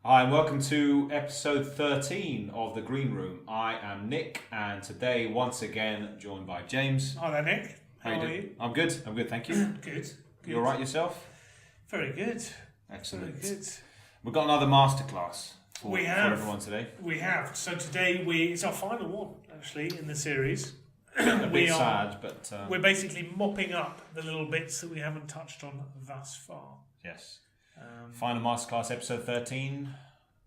Hi, and welcome to episode 13 of The Green Room. I am Nick, and today, once again, joined by James. Hi there, Nick. How are you? I'm good, thank you. Good. You alright yourself? Very good. Excellent. Very good. We've got another masterclass for everyone today. We have. So today it's our final one, actually, in the series. A bit sad, but... We're basically mopping up the little bits that we haven't touched on thus far. Yes. Final masterclass, episode 13.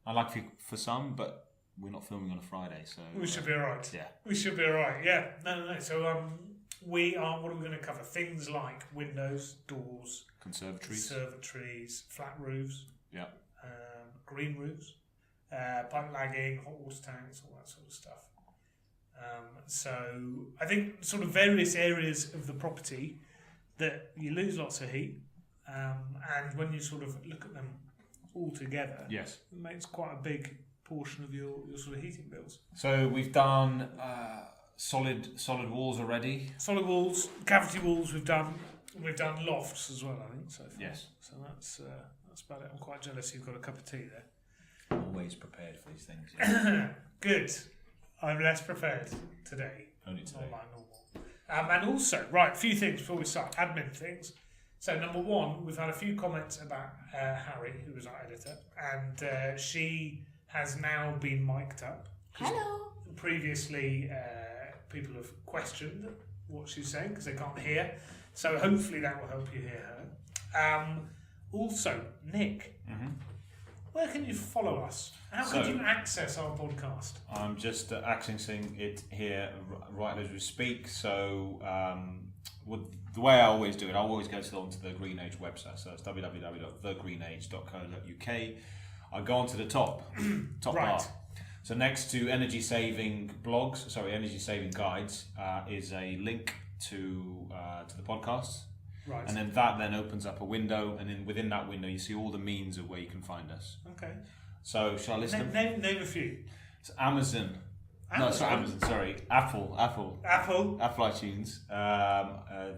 Unlucky for some, but we're not filming on a Friday, so... We should be alright. Yeah. We should be alright, yeah. No. So what are we going to cover? Things like windows, doors... Conservatories, flat roofs... Yeah. Green roofs, pipe lagging, hot water tanks, all that sort of stuff. So I think sort of various areas of the property that you lose lots of heat, and when you sort of look at them all together, yes, it makes quite a big portion of your sort of heating bills. So we've done solid walls already. Solid walls, cavity walls. We've done lofts as well, I think. So far. Yes. So that's about it. I'm quite jealous you've got a cup of tea there. Always prepared for these things. Yeah. Good. I'm less prepared today. Only today. Not like normal. And also, right, a few things before we start. Admin things. So number one, we've had a few comments about Harry, who was our editor, and she has now been mic'd up. Hello. Previously, people have questioned what she's saying because they can't hear. So hopefully that will help you hear her. Also, Nick, where can you follow us? How can you access our podcast? I'm just accessing it here right as we speak. So the way I always do it, I always go onto the Green Age website. So it's www.thegreenage.co.uk. I go onto the top right. bar. So next to energy saving guides, is a link to the podcast. Right. And then that opens up a window, and then within that window you see all the means of where you can find us. Okay. So shall I list them? Name a few. It's Amazon. No, it's not Amazon. Sorry, Apple iTunes.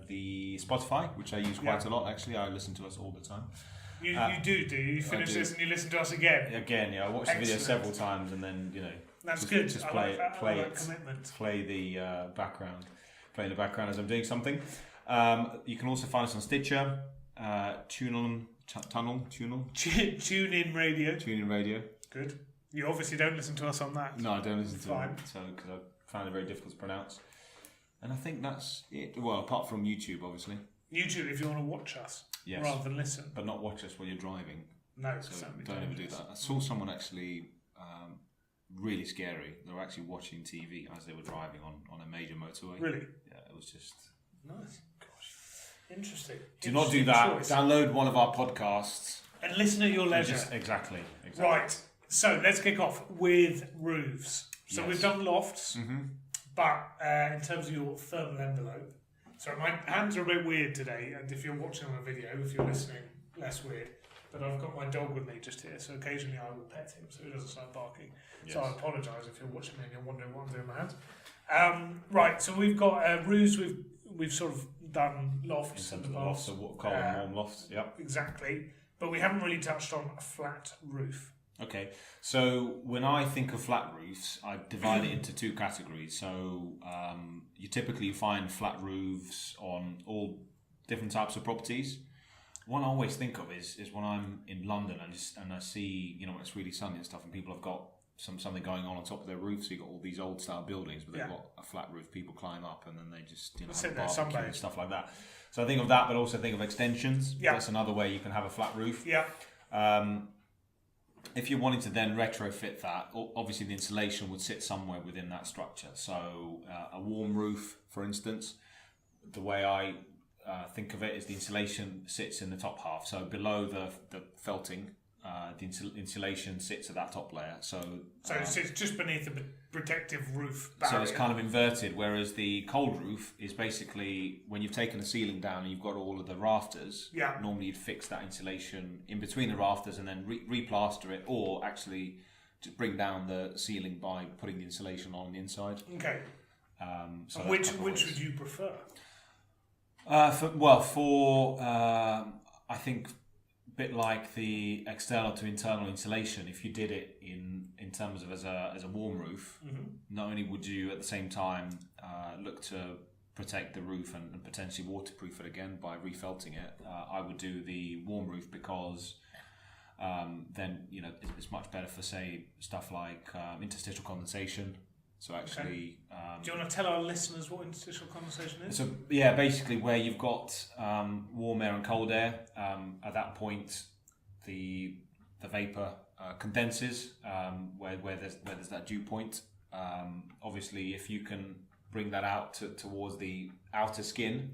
The Spotify, which I use quite a lot. Actually, I listen to us all the time. You do you? You finish this and you listen to us again? Again, yeah. I watch the video several times, and then that's just, good. Just I play like that. play I like it, commitment. play the background, play in the background as I'm doing something. You can also find us on Stitcher, TuneIn Radio. Good. You obviously don't listen to us on that. No, I don't listen to Fine. it, because I found it very difficult to pronounce. And I think that's it. Well, apart from YouTube, obviously. YouTube, if you want to watch us, rather than listen. But not watch us while you're driving. No, so don't ever do that. I saw someone actually, really scary. They were actually watching TV as they were driving on a major motorway. Really? Yeah, it was just... Nice. Gosh. Interesting. Do not do that. Choice. Download one of our podcasts. And listen at your leisure. Exactly. Right. So let's kick off with roofs. So we've done lofts, but in terms of your thermal envelope, sorry, my hands are a bit weird today, and if you're watching on a video, if you're listening, less weird. But I've got my dog with me just here, so occasionally I will pet him so he doesn't start barking. Yes. So I apologise if you're watching me and you're wondering what I'm doing with my hands. Right, so we've got roofs, we've sort of done lofts in the past. So what column, warm lofts, yep. Exactly, but we haven't really touched on a flat roof. Okay, so when I think of flat roofs, I divide it into two categories. So you typically find flat roofs on all different types of properties. One I always think of is when I'm in London and I see, when it's really sunny and stuff, and people have got something going on top of their roof. So you've got all these old style buildings, but they've got a flat roof. People climb up and then they just have a barbecue and stuff like that. So I think of that, but also think of extensions. Yeah. That's another way you can have a flat roof. Yeah. If you're wanting to then retrofit that, obviously the insulation would sit somewhere within that structure. So a warm roof, for instance, the way I think of it is the insulation sits in the top half. So below the felting, the insulation sits at that top layer. So it sits just beneath the protective roof barrier. So it's kind of inverted, whereas the cold roof is basically when you've taken the ceiling down and you've got all of the rafters, normally you'd fix that insulation in between the rafters and then replaster it, or actually just bring down the ceiling by putting the insulation on the inside. Okay. So which would you prefer? I think bit like the external to internal insulation. If you did it in terms of as a warm roof, not only would you at the same time look to protect the roof and potentially waterproof it again by refelting it, I would do the warm roof because then it's much better for, say, stuff like interstitial condensation. So actually, do you want to tell our listeners what interstitial condensation is? So yeah, basically where you've got warm air and cold air, at that point the vapor condenses where there's that dew point. Obviously, if you can bring that out towards the outer skin,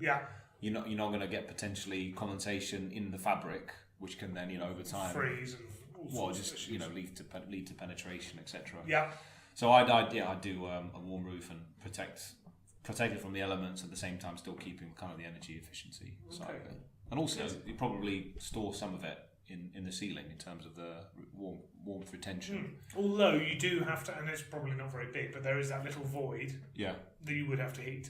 you're not going to get potentially condensation in the fabric, which can then over time freeze and all sorts of issues. lead to penetration, etc. Yeah. So I'd do a warm roof and protect it from the elements, at the same time still keeping kind of the energy efficiency side of it. And also you probably store some of it in the ceiling in terms of the warmth retention. Although you do have to, and it's probably not very big, but there is that little void that you would have to heat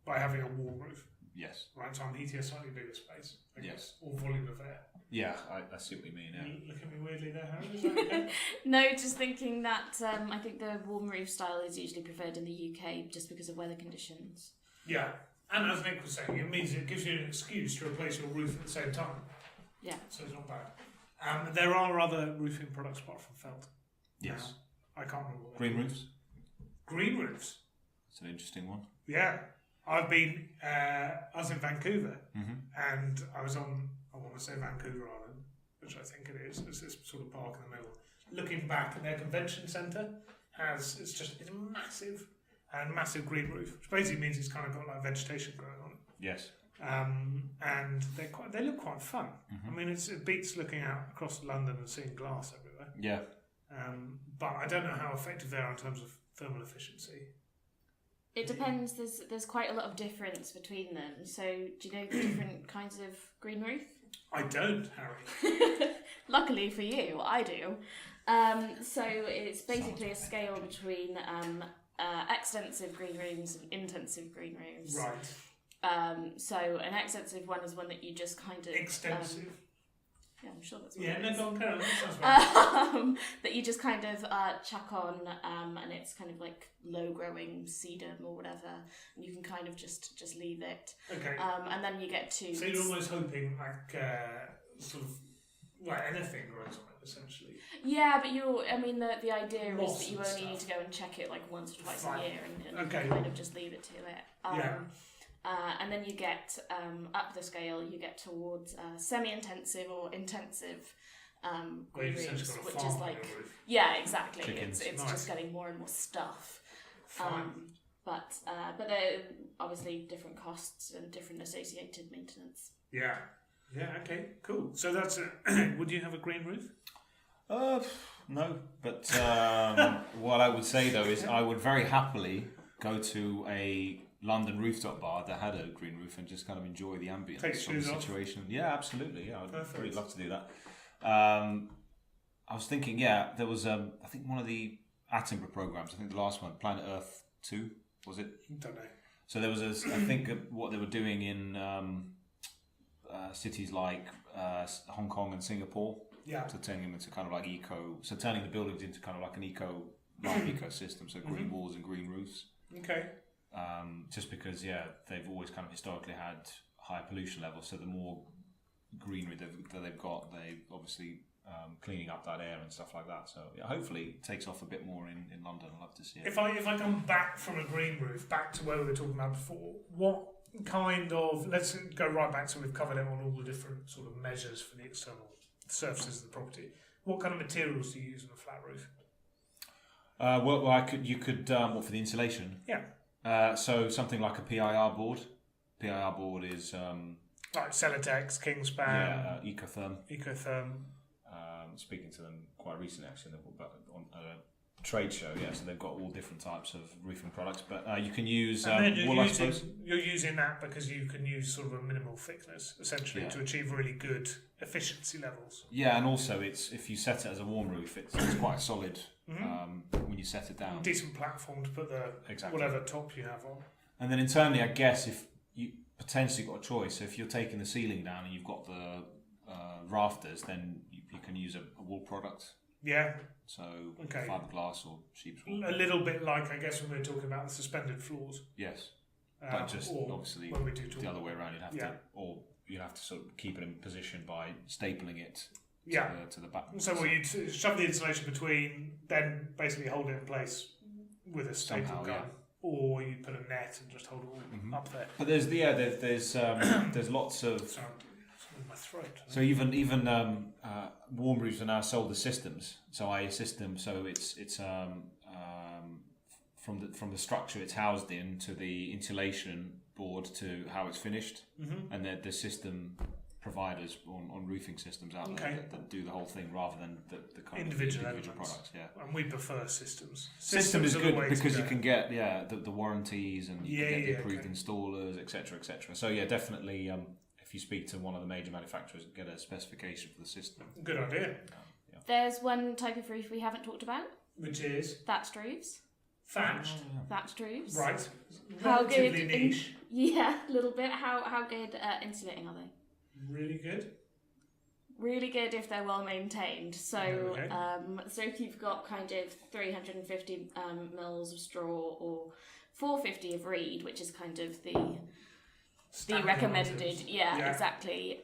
by having a warm roof. Yes. Right, so I'm heating a slightly bigger space, I guess, or volume of air. Yeah, I see what you mean. Yeah. You look at me weirdly there, Harry. Is that okay? No, just thinking that I think the warm roof style is usually preferred in the UK just because of weather conditions. Yeah, and as Nick was saying, it means it gives you an excuse to replace your roof at the same time. Yeah. So it's not bad. There are other roofing products apart from felt. Yes. I can't remember what Green roofs? Green roofs. It's an interesting one. Yeah. I was in Vancouver, and I was on, I want to say Vancouver Island, which I think it is. It's this sort of park in the middle. Looking back at their convention centre, it's massive green roof, which basically means it's kind of got like vegetation growing on it. Yes. And they look quite fun. I mean, it beats looking out across London and seeing glass everywhere. Yeah. But I don't know how effective they are in terms of thermal efficiency. It depends. There's quite a lot of difference between them. So, do you know the different kinds of green roof? I don't, Harry. Luckily for you, I do. So it's basically a scale between extensive green rooms and intensive green rooms. Right. So an extensive one is one that you just kind of extensive. Yeah, I'm sure that's what it is. Go on, Carol. That sounds right. That you just kind of chuck on, and it's kind of like low-growing sedum or whatever, and you can kind of just leave it. Okay. And then you get to. So you're almost hoping like sort of anything grows on it essentially. Yeah, but the idea Moss is that you and only stuff. need to go and check it like once or twice Fine. a year, and Okay. kind of just leave it to it. Yeah. And then you get up the scale, you get towards semi-intensive or intensive Where you've green roofs, essentially got a which farm is on like your roof. exactly. Chickens. It's Nice. just getting more and more stuff. Fine. But there are obviously different costs and different associated maintenance. Yeah. Yeah. Okay. Cool. So that's would you have a green roof? No, but what I would say though is I would very happily go to a London rooftop bar that had a green roof and just kind of enjoy the ambience Take of the shoes off. situation. Yeah, absolutely. Yeah, I'd Perfect. really love to do that. I was thinking, there was I think one of the Attenborough programs. I think the last one, Planet Earth 2, was it? Don't know. So there was I think what they were doing in cities like Hong Kong and Singapore. Yeah. So turning them into kind of like turning the buildings into kind of like an life ecosystem. So green walls and green roofs. Okay. Just because, they've always kind of historically had higher pollution levels. So the more greenery that they've got, they obviously cleaning up that air and stuff like that. So hopefully it takes off a bit more in London. I'd love to see it. If I come back from a green roof back to where we were talking about before, what kind of, let's go right back, so we've covered it on all the different sort of measures for the external surfaces of the property. What kind of materials do you use on a flat roof? You could what for the insulation? Yeah. So something like a PIR board. PIR board is Like Celotex, Kingspan, Ecotherm. Speaking to them quite recently, actually, on a trade show. Yeah, so they've got all different types of roofing products, but you can use wool, I suppose. You're using that because you can use sort of a minimal thickness, essentially, to achieve really good efficiency levels. Yeah, and also if you set it as a warm roof, it's quite solid when you set it down. Decent platform to put the whatever top you have on. And then internally, I guess if you potentially got a choice, so if you're taking the ceiling down and you've got the rafters, then you can use a wool product. Yeah. So fiberglass or sheep's wool. A little bit like, I guess, when we're talking about the suspended floors. Yes. But just obviously when we do talk the other way around, you'd have to sort of keep it in position by stapling it to the back. So you shove the insulation between, then basically hold it in place with a staple gun, or you put a net and just hold it all up there. But there's lots of. Sorry, in my throat. So even warm roofs are now sold as systems. So IA system. So it's from the structure it's housed in to the insulation board to how it's finished, and the system providers on roofing systems out there that do the whole thing rather than the kind individual of products. Yeah, and we prefer systems. System is good because you can get the warranties and you can get the approved installers, etc., etc. So yeah, definitely. If you speak to one of the major manufacturers, get a specification for the system. Good idea. There's one type of roof we haven't talked about, which is thatched roofs. Thatched. Thatched roofs. Right. How good? Niche. Yeah, a little bit. How good insulating are they? Really good. Really good if they're well maintained. So, so if you've got kind of 350 mils of straw or 450 of reed, which is kind of the recommended, exactly.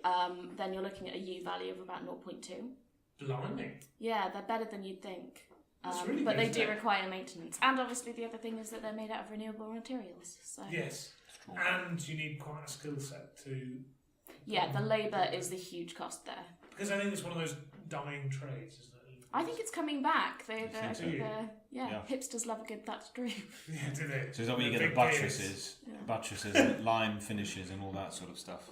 Then you're looking at a U value of about 0.2. Blimey. Yeah, they're better than you'd think. Really but good, they do require maintenance. And obviously the other thing is that they're made out of renewable materials. So. Yes. And you need quite a skill set to... Yeah, the labour is the huge cost there. Because I think it's one of those dying trades, isn't it? I think it's coming back. Hipsters love a good thatched roof. Yeah, do they? So is that where you get the buttresses, line finishes and all that sort of stuff?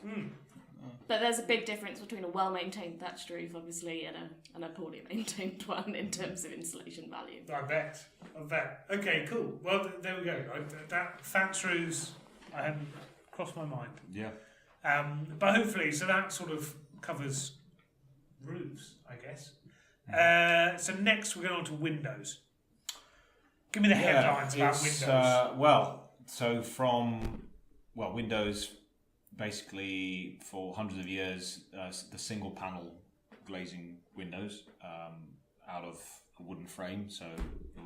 But there's a big difference between a well-maintained thatched roof, obviously, and a poorly maintained one in terms of insulation value. I bet. Okay, cool. Well, there we go. That thatched roofs, I hadn't crossed my mind. Yeah. But hopefully, so that sort of covers roofs, I guess. So next we're going on to windows. Give me the headlines about windows. Windows, basically for hundreds of years, the single panel glazing windows out of a wooden frame. So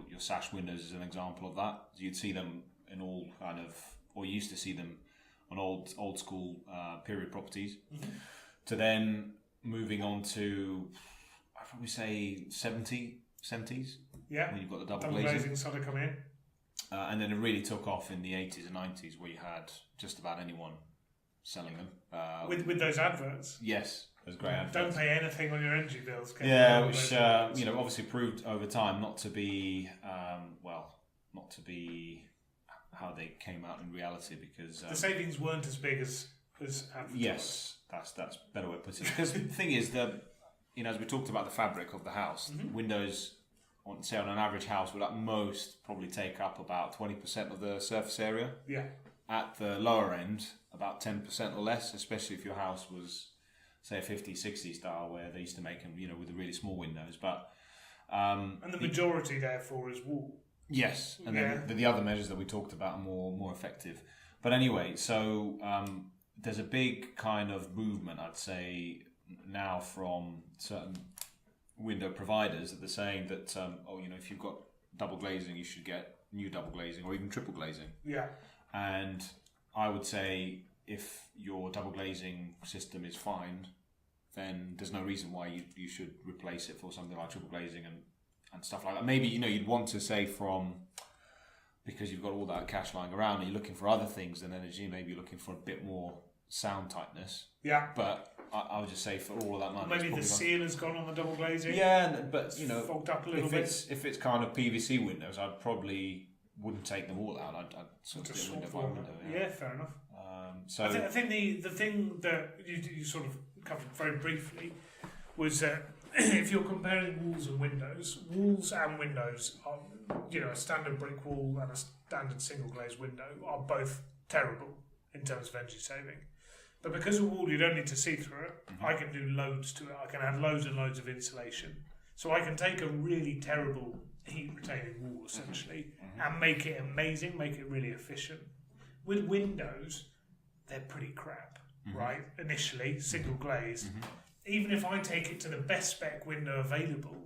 your sash windows is an example of that. You'd see them in all kind of, or you used to see them on old school period properties. To then moving on to, I'd probably say 70s. Yeah. When you've got the double glazing started coming in. And then it really took off in the 80s and 90s where you had just about anyone selling them. With those adverts? Yes, those great adverts. Don't pay anything on your energy bills. Which obviously proved over time not to be how they came out in reality, because the savings weren't as big as advertised. Yes, that's a better way of putting it. Because the thing is that, as we talked about the fabric of the house, windows on an average house would at most probably take up about 20% of the surface area. Yeah. At the lower end, about 10% or less, especially if your house was, say, a 50s, 60s style where they used to make them, with the really small windows. But and the majority, therefore, is wool. Yes, and then the other measures that we talked about are more effective. But anyway, so there's a big kind of movement, I'd say, now from certain window providers that they're saying that, if you've got double glazing, you should get new double glazing or even triple glazing. Yeah. And I would say if your double glazing system is fine, then there's no reason why you should replace it for something like triple glazing and stuff like that. Maybe, you'd want to say because you've got all that cash lying around and you're looking for other things than energy, maybe you're looking for a bit more sound tightness. Yeah. But I would just say for all of that money... Maybe the seal has gone on the double glazing. Yeah, but, fogged up a little bit. If it's kind of PVC windows, I probably wouldn't take them all out. I'd sort of do window by window. Yeah, fair enough. I think the thing that you sort of covered very briefly was that if you're comparing walls and windows are, a standard brick wall and a standard single glazed window are both terrible in terms of energy saving. But because a wall, you don't need to see through it, I can do loads to it. I can add loads and loads of insulation. So I can take a really terrible heat retaining wall, essentially, and make it amazing, make it really efficient. With windows, they're pretty crap, right? Initially, single glaze. even if I take it to the best spec window available,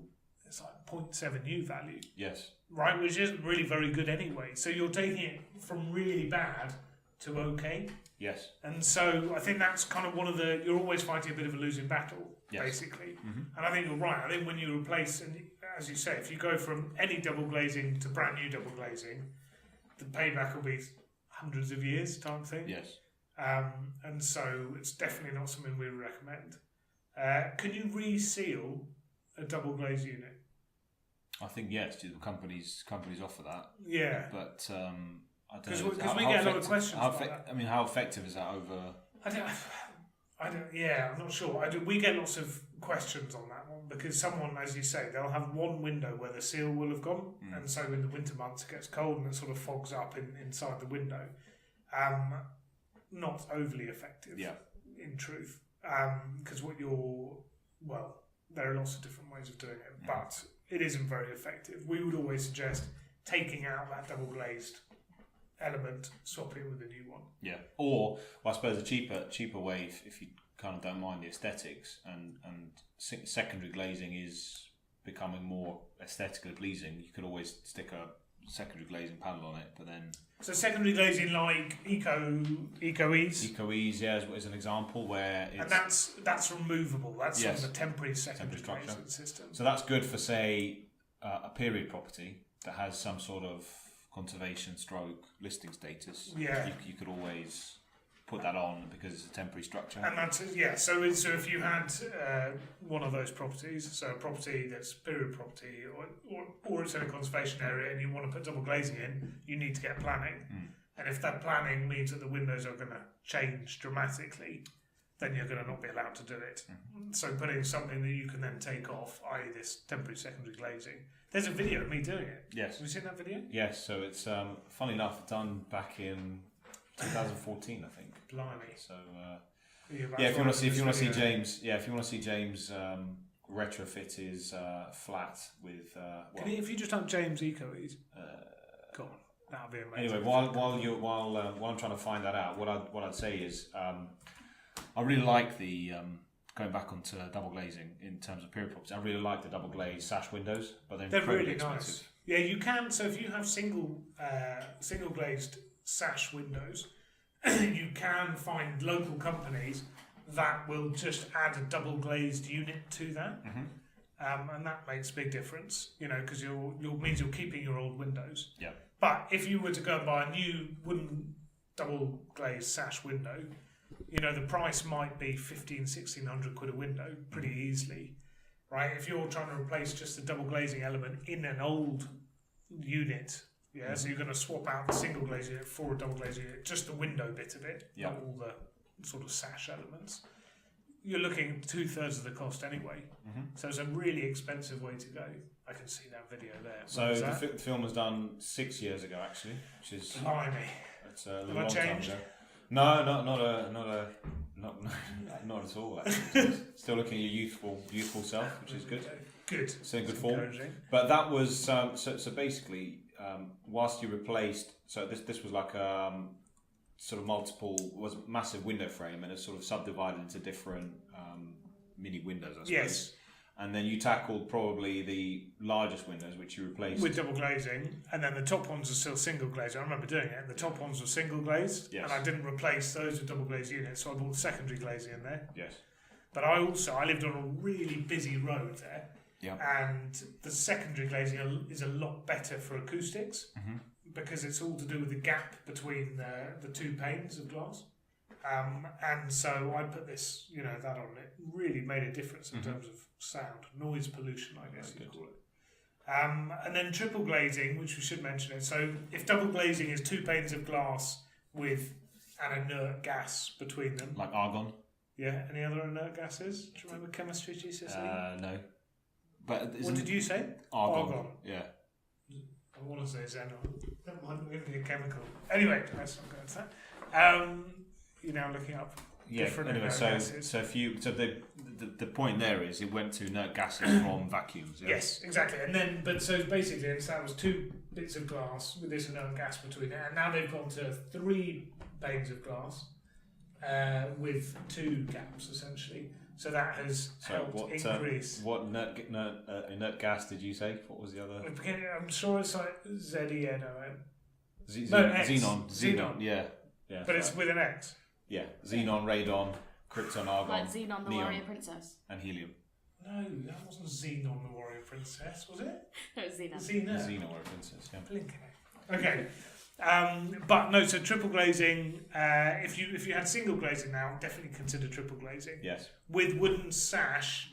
it's like 0.7 U value. Yes. Right, which isn't really very good anyway. So you're taking it from really bad to okay. Yes. And so I think that's kind of one of the, you're always fighting a bit of a losing battle, basically. And I think you're right. I think when you replace, and as you say, if you go from any double glazing to brand new double glazing, the payback will be hundreds of years type thing. Yes. And so it's definitely not something we recommend. Can you reseal a double glazed unit? I think yes. The companies offer that. Yeah. But I don't know. Because we get a lot of questions about that. I mean, how effective is that over? I don't. Yeah, I'm not sure. We get lots of questions on that one because someone, as you say, they'll have one window where the seal will have gone, and so in the winter months it gets cold and it sort of fogs up inside the window. Not overly effective. Yeah. In truth, because there are lots of different ways of doing it, but it isn't very effective. We would always suggest taking out that double glazed element, swapping it with a new one. Yeah, or I suppose a cheaper way, if you kind of don't mind the aesthetics, and secondary glazing is becoming more aesthetically pleasing. You could always stick a secondary glazing panel on it, but then so secondary glazing like Eco-Ease, yeah, is an example where it's, and that's removable. That's sort of a temporary secondary glazing system. So that's good for say a period property that has some sort of conservation stroke listing status. Yeah, you could always put that on because it's a temporary structure. And that's So if you had one of those properties, so a property that's period property, or it's in a conservation area, and you want to put double glazing in, you need to get planning. And if that planning means that the windows are going to change dramatically, then you're going to not be allowed to do it. So putting something that you can then take off, i.e. this temporary secondary glazing. There's a video of me doing it. Yes. Have you seen that video? Yes. So it's funny enough done back in 2014, I think. Blimey. So if you want to see James retrofit his flat with. If you just type James Eco-Ease, go on. That would be amazing. Anyway, while I'm trying to find that out, what I'd say is I really like the going back onto double glazing in terms of period properties. I really like the double glazed sash windows, but they're really expensive. Nice. Yeah, you can. So if you have single glazed sash windows, you can find local companies that will just add a double glazed unit to that, and that makes a big difference. Because means you're keeping your old windows. Yeah. But if you were to go and buy a new wooden double glazed sash window, the price might be 1,500-1,600 quid a window pretty easily, right? If you're trying to replace just the double glazing element in an old unit, so you're going to swap out the single glaze unit for a double glaze unit, just the window bit of it, not all the sort of sash elements. You're looking 2/3 of the cost anyway. So it's a really expensive way to go. I can see that video there. So the film was done 6 years ago, actually, which is blimey. It's a long time ago. No, not at all. Actually. Still looking at your youthful self, which is good. Good. It's in good form. But that was so basically, whilst you replaced, so this was like sort of was massive window frame, and it's sort of subdivided into different mini windows, I suppose. Yes. And then you tackled probably the largest windows, which you replaced with double glazing, and then the top ones are still single glazed. I remember doing it. The top ones were single glazed, and I didn't replace those with double glazed units, so I bought secondary glazing in there. Yes. But I lived on a really busy road there, and the secondary glazing is a lot better for acoustics because it's all to do with the gap between the two panes of glass. And so I put this, that on it. Really made a difference in terms of sound, noise pollution, I guess you'd call it. And then triple glazing, which we should mention it. So if double glazing is two panes of glass with an inert gas between them, like argon. Yeah. Any other inert gases? Do you remember chemistry GCSE? No. But what did you say? Argon. Yeah. I want to say xenon. That might be a chemical. Anyway, let's not go into that. You're now looking up different inert gases. So the point there is it went to inert gases from vacuums. Yeah? Yes, exactly. And then, so basically, that was two bits of glass with this inert gas between it, and now they've gone to 3 panes of glass with 2 gaps essentially. So that has helped increase. What inert gas did you say? What was the other? I'm sure it's like ZENON. Xenon. Yeah. But it's with an X. Yeah. Xenon, radon, krypton, argon, like Xenon, the neon, warrior princess. and helium. No, that wasn't Xenon, the warrior princess, was it? No, it was Xenon. Xenon, warrior princess. Yeah. Blinking it. Okay. But no, so triple glazing. If you had single glazing now, definitely consider triple glazing. Yes. With wooden sash,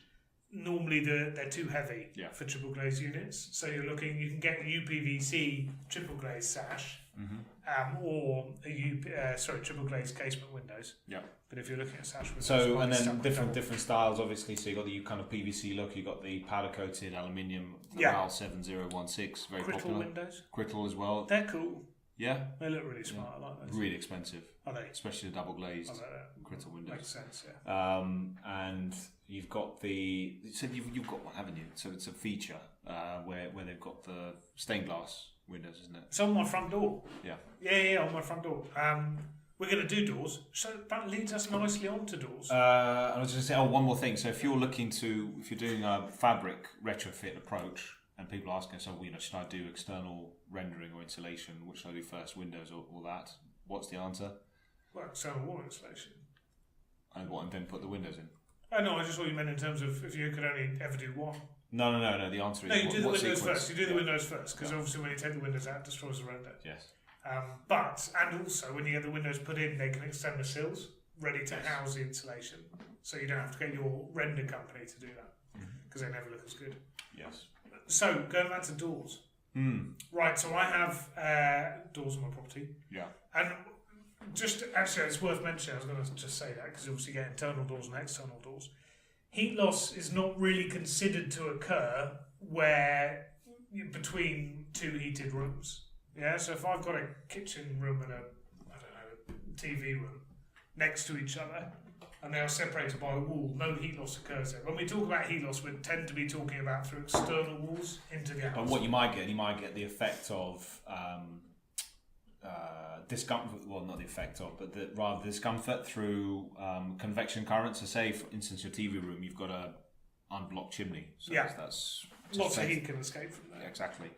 normally they're too heavy for triple glaze units. So you can get a UPVC triple glaze sash, or triple glaze casement windows. Yeah. But if you're looking at sash windows, and then different styles, obviously. So you got the kind of PVC look. You got the powder coated aluminium. RAL 7016, very Crittall popular. windows. Crittall as well. They're cool. Yeah. They look really smart. I like those. Really expensive. Are they? Especially the double glazed Crittall windows. Makes sense. Yeah. And you've got you've got one, haven't you? So it's a feature where they've got the stained glass windows, isn't it? It's on my front door. Yeah. Yeah, on my front door. We're going to do doors, so that leads us nicely on to doors. I was just going to say, one more thing. So if you're doing a fabric retrofit approach, and people are asking, so should I do external rendering or insulation? Which should I do first, windows or that? What's the answer? Well, external wall insulation. And then put the windows in. Oh no, I just thought you meant in terms of if you could only ever do one. No. The answer is you do the windows first. You do the windows first because obviously when you take the windows out, it destroys the render. Yes. And also when you get the windows put in, they can extend the sills ready to house the insulation, so you don't have to get your render company to do that because they never look as good. Yes. So going back to doors. Right. So I have doors on my property. Yeah. And just actually, it's worth mentioning. I was going to just say that because you obviously get internal doors and external doors. Heat loss is not really considered to occur between two heated rooms. Yeah, so if I've got a kitchen room and a TV room next to each other, and they are separated by a wall, no heat loss occurs there. When we talk about heat loss, we tend to be talking about through external walls into the house. But what you might get the effect of discomfort. Well, not the effect of, but rather discomfort through convection currents. So, say for instance, your TV room, you've got a unblocked chimney. So that's lots of heat can escape from there. Yeah, exactly,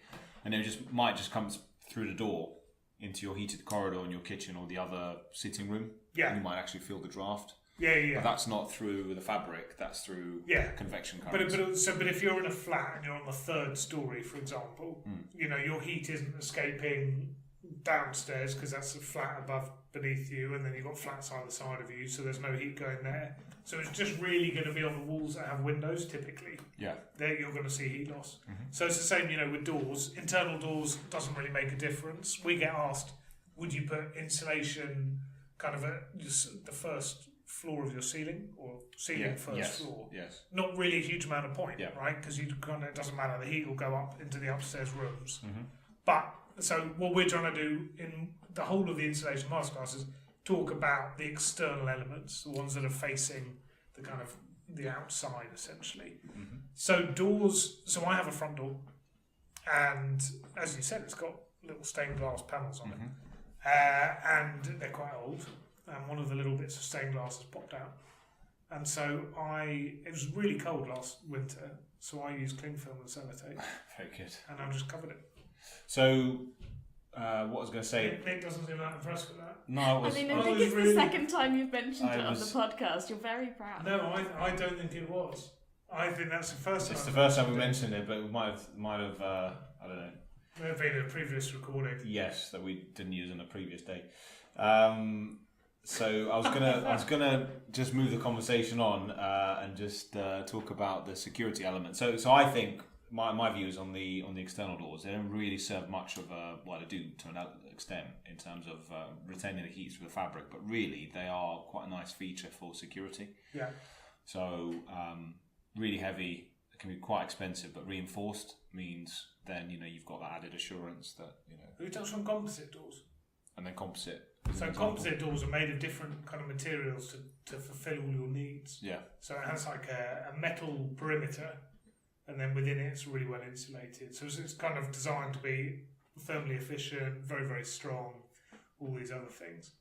and it might just come through the door into your heated corridor in your kitchen or the other sitting room. Yeah, and you might actually feel the draft. Yeah. But that's not through the fabric. That's through convection currents. But if you're in a flat and you're on the third story, for example, your heat isn't escaping downstairs because that's a flat beneath you, and then you've got flats either side of you, so there's no heat going there. So it's just really going to be on the walls that have windows, typically. Yeah. There you're going to see heat loss. So it's the same, with doors. Internal doors doesn't really make a difference. We get asked, would you put insulation kind of at the first floor of your ceiling, or ceiling first floor? Yes. Not really a huge amount of point, right? Because it doesn't matter. The heat will go up into the upstairs rooms. But so what we're trying to do in the whole of the Insulation Masterclass is talk about the external elements, the ones that are facing the kind of the outside, essentially. So doors. So I have a front door, and as you said, it's got little stained glass panels on it, and they're quite old. And one of the little bits of stained glass has popped out. And so it was really cold last winter, so I used cling film and sellotape. Very good. And I just covered it. So, what I was going to say... Nick doesn't seem that impressed with that. No, I think it's the second time you've mentioned it on the podcast. You're very proud. No, I don't think it was. I think that's the first time. It's the first time we mentioned it, but we might have I don't know. May have been a previous recording. Yes, that we didn't use on a previous day. So I was gonna just move the conversation on and just talk about the security element. So I think my views on the external doors, they don't really serve much of they do to an extent in terms of retaining the heat through the fabric, but really they are quite a nice feature for security. Yeah. So really heavy, it can be quite expensive, but reinforced means then you've got that added assurance that Who touched on composite doors? And then composite. So composite doors are made of different kind of materials to fulfill all your needs. Yeah. So it has like a metal perimeter, and then within it it's really well insulated. So it's kind of designed to be thermally efficient, very, very strong, all these other things.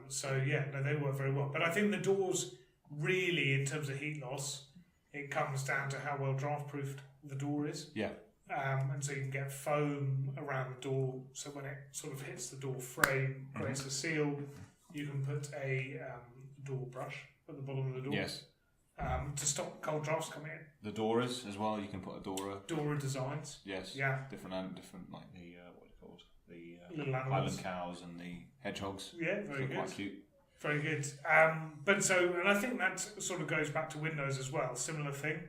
So they work very well. But I think the doors really, in terms of heat loss, it comes down to how well draft-proofed the door is. Yeah. And so you can get foam around the door, so when it sort of hits the door frame, creates a seal. You can put a door brush at the bottom of the door. Yes. To stop cold drafts coming in. The Doras as well. You can put a Dora. Dora designs. Yes. Yeah. Different like the what are they called? The Little animals. Highland cows and the hedgehogs. Yeah, very good. Quite cute. Very good. And I think that sort of goes back to windows as well. Similar thing.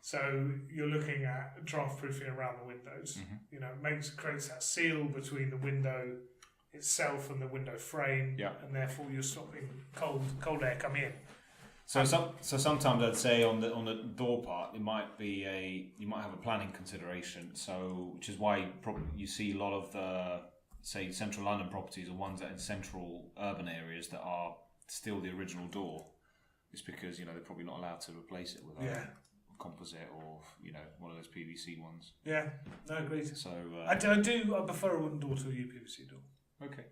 So you're looking at draft proofing around the windows. You know, creates that seal between the window itself and the window frame. Yeah. And therefore you're stopping cold air coming in. So sometimes I'd say on the door part you might have a planning consideration. So which is why you see a lot of the say central London properties are ones that are in central urban areas that are still the original door. It's because they're probably not allowed to replace it with a composite or one of those PVC ones. Yeah, no, agreed. So I prefer a wooden door to a UPVC door. Okay.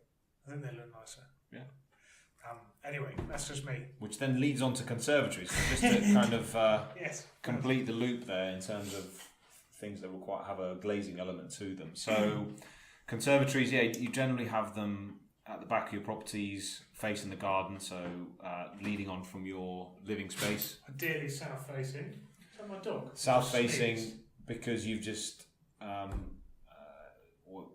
I think they look nicer. Yeah. Anyway, that's just me. Which then leads on to conservatories. So just to kind of complete the loop there in terms of things that will quite have a glazing element to them. So conservatories, you generally have them at the back of your properties, facing the garden, so leading on from your living space. Ideally south facing. Is that my dog? South facing because you've just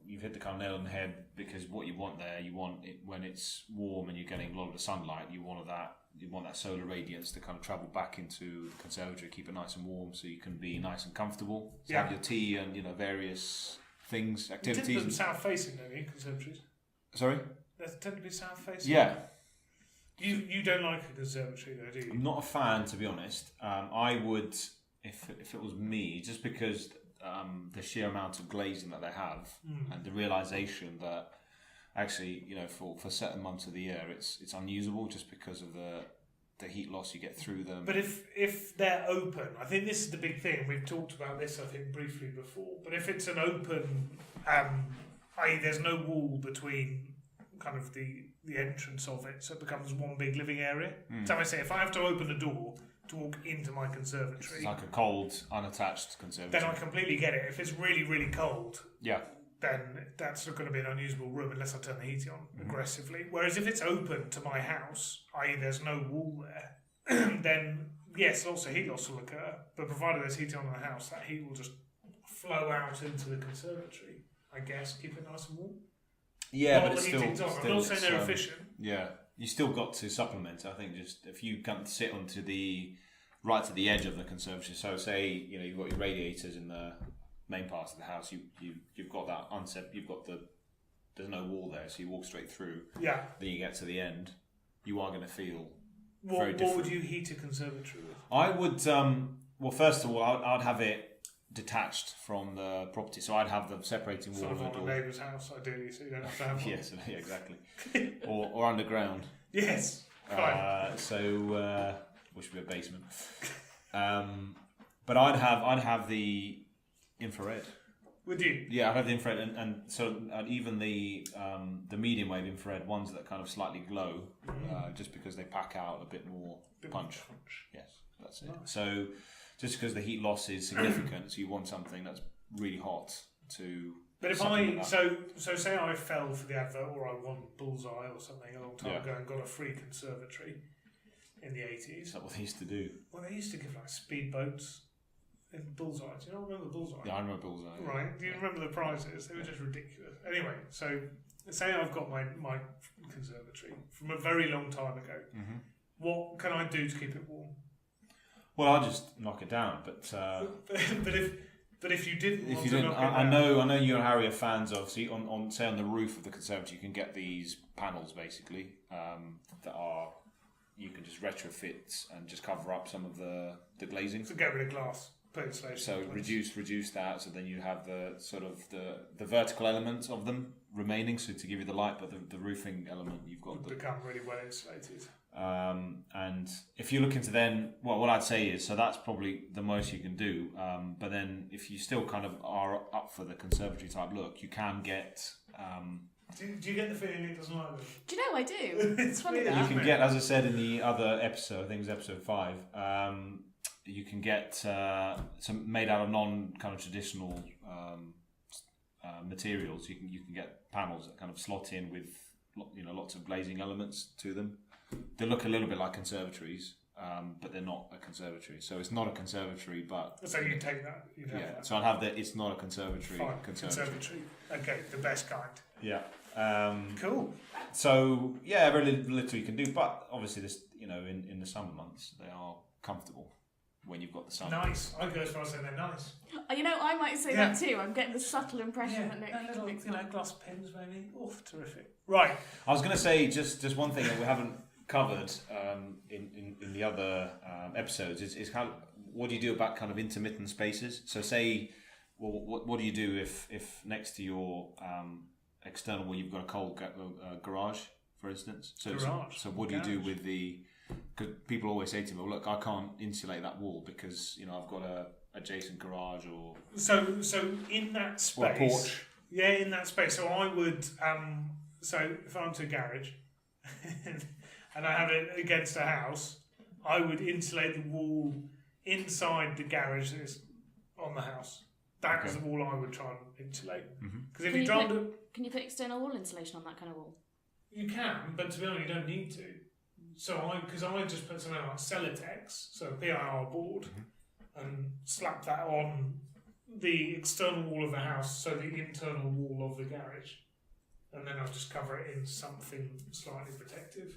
you've hit the kind of nail on the head, because what you want there, you want it when it's warm and you're getting a lot of the sunlight, you want that solar radiance to kind of travel back into the conservatory, keep it nice and warm so you can be nice and comfortable. So have your tea and various things, activities. You tend to put them south facing, don't you, conservatories? Sorry? They tend to be south facing. Yeah. You don't like a conservatory though, do you? I'm not a fan, to be honest. I would, if it was me, just because the sheer amount of glazing that they have and the realization that actually, for certain months of the year it's unusable just because of the heat loss you get through them. But if they're open, I think this is the big thing. We've talked about this, I think, briefly before. But if it's an open, i.e. there's no wall between kind of the entrance of it, so it becomes one big living area. So I say, if I have to open a door to walk into my conservatory, it's like a cold, unattached conservatory. then I completely get it. If it's really, really cold, yeah, then that's not going to be an unusable room unless I turn the heating on aggressively. Whereas if it's open to my house, i.e. there's no wall there, then yes, also heat loss will occur, but provided there's heating on in the house, that heat will just flow out into the conservatory, I guess, keep it nice and warm. Yeah, While but it's the heating's on. I'm not saying they're efficient. Yeah, you still got to supplement. I think just if you can sit onto right to the edge of the conservatory. So say you've got your radiators in the main part of the house. You've got that there's no wall there, so you walk straight through. Yeah. Then you get to the end. You are going to feel very different. What would you heat a conservatory with? I would. Well, first of all, I'd have it detached from the property, so I'd have them separating wall sort of and on door. a neighbour's house, ideally, so you don't have to have one. Yes, yeah, exactly. or underground. Yes. Which would be a basement. But I'd have the infrared. Would you? Yeah, I'd have the infrared, and so even the medium wave infrared ones that kind of slightly glow, just because they pack out a bit more punch. Yes, that's it. Nice. So just because the heat loss is significant, so you want something that's really hot to. But if so say I fell for the advert, or I won Bullseye or something a long time ago and got a free conservatory in the 80s. Is that what they used to do? Well, they used to give like speedboats in Bullseye. Do you not remember Bullseye? Yeah, I remember Bullseye. Right. Do you remember the prizes? They were just ridiculous. Anyway, so say I've got my conservatory from a very long time ago. Mm-hmm. What can I do to keep it warm? Well, I'll just knock it down, but if you didn't, I know you and Harry are fans of. So on the roof of the conservatory, you can get these panels basically that are you can just retrofit and just cover up some of the glazing. So get rid of glass, put insulation. So reduce that. So then you have the sort of the vertical elements of them remaining. So to give you the light, but the roofing element you've got become really well insulated. And if you look into then, what I'd say is, so that's probably the most you can do. But then if you still kind of are up for the conservatory type look, you can get Do you get the feeling it doesn't like them? Do you know I do? It's funny weird, that. You can get, as I said in the other episode, I think it was episode 5, you can get some made out of non kind of traditional materials. You can get panels that kind of slot in with lots of glazing elements to them. They look a little bit like conservatories, but they're not a conservatory. So it's not a conservatory, but so you take that. That. So I'd have that. It's not a conservatory. Fine. Conservatory. Okay, the best kind. Yeah. Cool. So yeah, very little you can do, but obviously this, in the summer months they are comfortable when you've got the sun. Nice. I go as far as saying they're nice. I might say that too. I'm getting the subtle impression that Nick little, thinks glass pins maybe. Oh, terrific. Right. I was going to say just one thing that we haven't covered in the other episodes is kind of what do you do about kind of intermittent spaces. So say, what do you do if next to your external wall you've got a cold garage, for instance? So what do you do with the? Because people always say to me, "Well, look, I can't insulate that wall because I've got a adjacent garage or so in that space, or a porch." Yeah, in that space. So I would so if I'm to a garage and I have it against a house, I would insulate the wall inside the garage that is on the house. That is the wall I would try and insulate. Because if can you put external wall insulation on that kind of wall? You can, but to be honest, you don't need to. So I just put something like Celotex, so a PIR board, and slap that on the external wall of the house, so the internal wall of the garage, and then I'll just cover it in something slightly protective,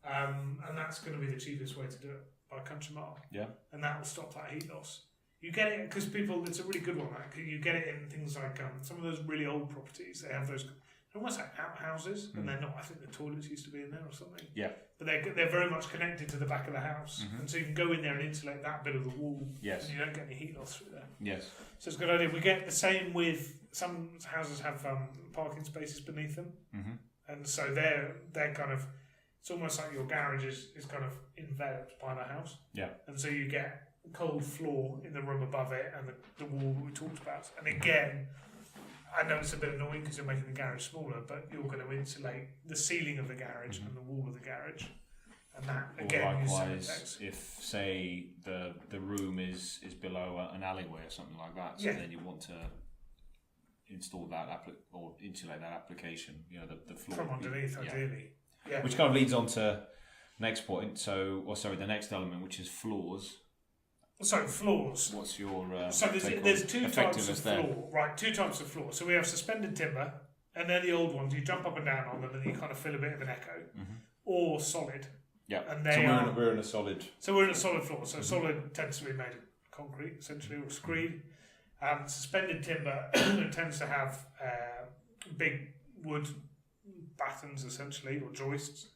and that's going to be the cheapest way to do it by a country mile. Yeah, and that will stop that heat loss. You get it because it's a really good one. You get it in things like some of those really old properties. They have those. They're almost like outhouses, and they're not. I think the toilets used to be in there or something. Yeah. But they're very much connected to the back of the house, and so you can go in there and insulate that bit of the wall. Yes. And you don't get any heat loss through there. Yes. So it's a good idea. We get the same with some houses have parking spaces beneath them, and so they're kind of. It's almost like your garage is kind of enveloped by the house. Yeah. And so you get cold floor in the room above it and the wall that we talked about. And again, I know it's a bit annoying because you're making the garage smaller, but you're going to insulate the ceiling of the garage and the wall of the garage. And that, again, or likewise, if, say, the room is below an alleyway or something like that, so then you want to install that or insulate that application, the floor. From underneath, ideally. Yeah. Which kind of leads on to next point. The next element, which is floors. So floors. What's your so there's two types of there? floor, right? Two types of floor. So we have suspended timber, and they're the old ones. You jump up and down on them, and you kind of feel a bit of an echo, or solid. Yeah. And we're in a solid. So we're in a solid floor. So solid tends to be made of concrete, essentially, or screed. Suspended timber tends to have big wood battens, essentially, or joists,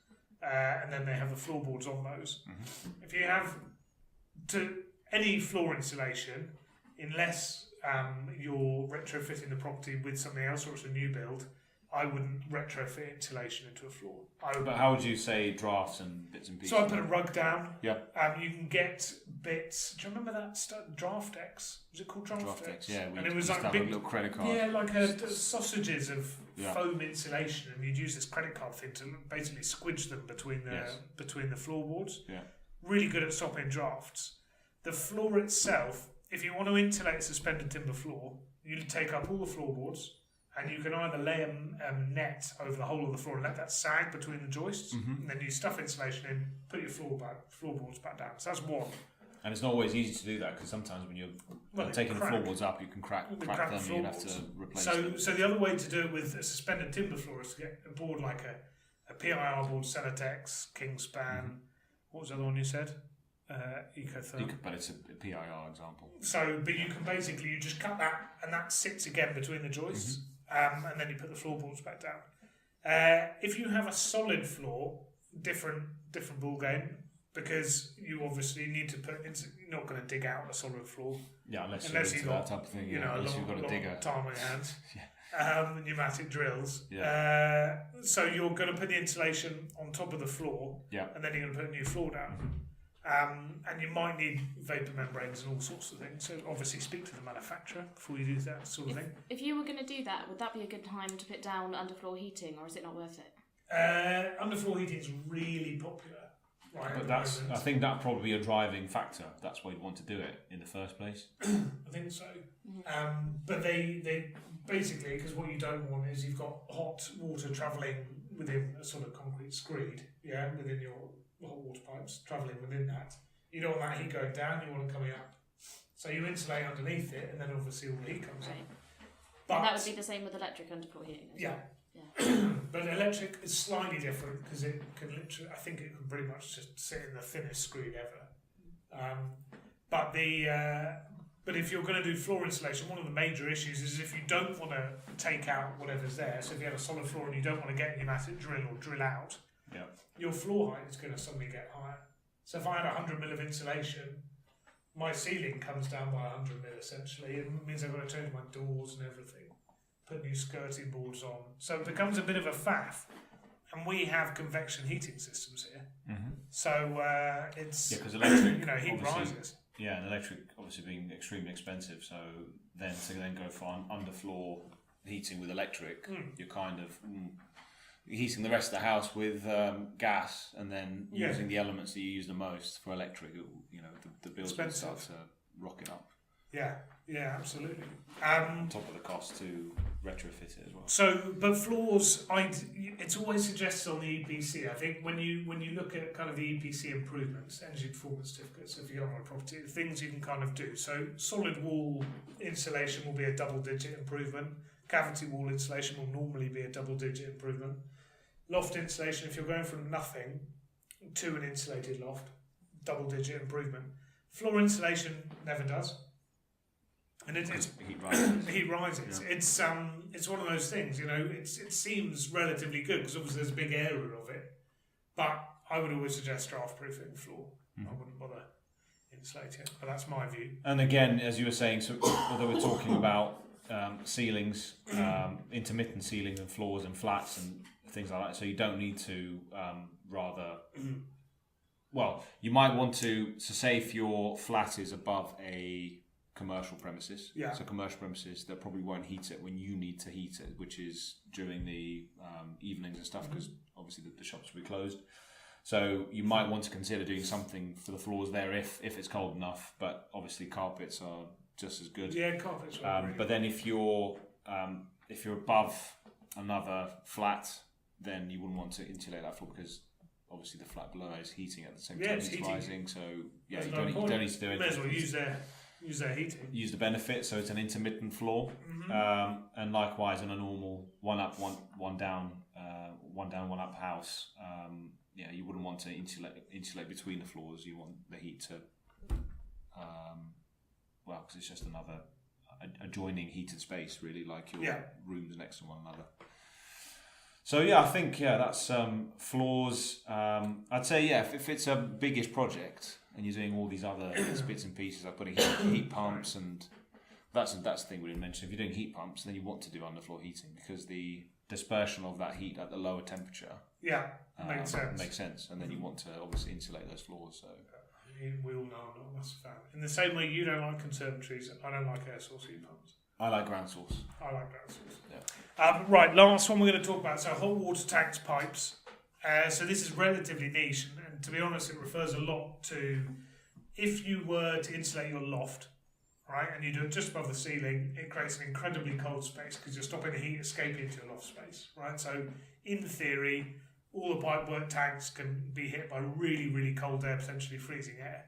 and then they have the floorboards on those. If you have any floor insulation, unless you're retrofitting the property with something else or it's a new build, I wouldn't retrofit insulation into a floor. But how would you say drafts and bits and pieces? So I put a rug down. Yeah. You can get bits. Do you remember that Draftex? Was it called Draftex? Yeah. And it was like big, a little credit card. Yeah, like sausages of foam insulation, and you'd use this credit card thing to basically squidge them between the floorboards. Yeah. Really good at stopping drafts. The floor itself, if you want to insulate a suspended timber floor, you take up all the floorboards, and you can either lay a net over the whole of the floor and let that sag between the joists, and then you stuff insulation in, put your floorboards back down. So that's one. And it's not always easy to do that because sometimes when you're taking the floorboards up, you can crack them and you have to replace them. So the other way to do it with a suspended timber floor is to get a board like a PIR board, Celotex, Kingspan. What was the other one you said? Ecotherm. But it's a PIR example. So, but you can basically, you just cut that and that sits again between the joists, and then you put the floorboards back down. If you have a solid floor, different ball game, because you obviously need to put. You're not going to dig out a solid floor. Yeah, unless you've got that type of thing. Unless you've got a digger. Time on your hands. Pneumatic drills. Yeah. So you're going to put the insulation on top of the floor, yeah, and then you're going to put a new floor down. And you might need vapor membranes and all sorts of things. So obviously speak to the manufacturer before you do that sort of thing. If you were going to do that, would that be a good time to put down underfloor heating, or is it not worth it? Underfloor heating is really popular. Right, but I think that'd probably be a driving factor. That's why you'd want to do it in the first place. I think so. But they basically, because what you don't want is you've got hot water travelling within a sort of concrete screed, within your hot water pipes, travelling within that. You don't want that heat going down, you want it coming up. So you insulate underneath it, and then obviously all the heat comes in. But and that would be the same with electric underfloor heating as well. But electric is slightly different because it can literally, I think it can pretty much just sit in the thinnest screed ever. But if you're going to do floor insulation, one of the major issues is if you don't want to take out whatever's there. So if you have a solid floor and you don't want to get a pneumatic drill or drill out, your floor height is going to suddenly get higher. So if I had 100 mil of insulation, my ceiling comes down by 100 mil essentially. It means I've got to change my doors and everything. Put new skirting boards on, so it becomes a bit of a faff. And we have convection heating systems here, so it's because electric, heat rises. Yeah, and electric obviously being extremely expensive. So then to go for underfloor heating with electric, you're kind of heating the rest of the house with gas, and then using the elements that you use the most for electric. The bills will start to rocket up. Yeah, absolutely. Top of the cost to retrofit it as well. So, but floors, it's always suggested on the EPC. I think when you look at kind of the EPC improvements, energy performance certificates, if you're on a property, the things you can kind of do. So, solid wall insulation will be a double-digit improvement. Cavity wall insulation will normally be a double-digit improvement. Loft insulation, if you're going from nothing to an insulated loft, double-digit improvement. Floor insulation never does. And it's heat rises. Yeah. It's one of those things, it seems relatively good because obviously there's a big area of it, but I would always suggest draft proofing the floor. I wouldn't bother insulating it, but that's my view. And again, as you were saying, so although we're talking about ceilings, intermittent ceilings and floors and flats and things like that, so you don't need to well, you might want to say if your flat is above a commercial premises. So commercial premises that probably won't heat it when you need to heat it, which is during the evenings and stuff, because obviously the shops will be closed. So you might want to consider doing something for the floors there if it's cold enough. But obviously carpets are just as good. Yeah, carpets are really but then if you're above another flat, then you wouldn't want to insulate that floor because obviously the flat below is heating at the same time it's rising. So you don't need to do anything. You may as well use their heating. Use the benefit, so it's an intermittent floor, and likewise on a normal one up, one down, one up house. You wouldn't want to insulate between the floors. You want the heat to, because it's just another adjoining heated space, really, like your rooms next to one another. So I think that's floors. I'd say if it's a biggish project and you're doing all these other bits and pieces, like putting heat pumps, and that's the thing we didn't mention. If you're doing heat pumps, then you want to do underfloor heating because the dispersion of that heat at the lower temperature makes sense, and then you want to obviously insulate those floors. So we all know I'm not a massive fan. In the same way you don't like conservatories, I don't like air source heat pumps. I like ground source. I like ground source. Yeah. Right, last one we're going to talk about. So hot water tanks, pipes. So this is relatively niche, and to be honest, it refers a lot to if you were to insulate your loft, right, and you do it just above the ceiling, it creates an incredibly cold space because you're stopping the heat escaping into your loft space, right? So in theory, all the pipework tanks can be hit by really, really cold air, potentially freezing air.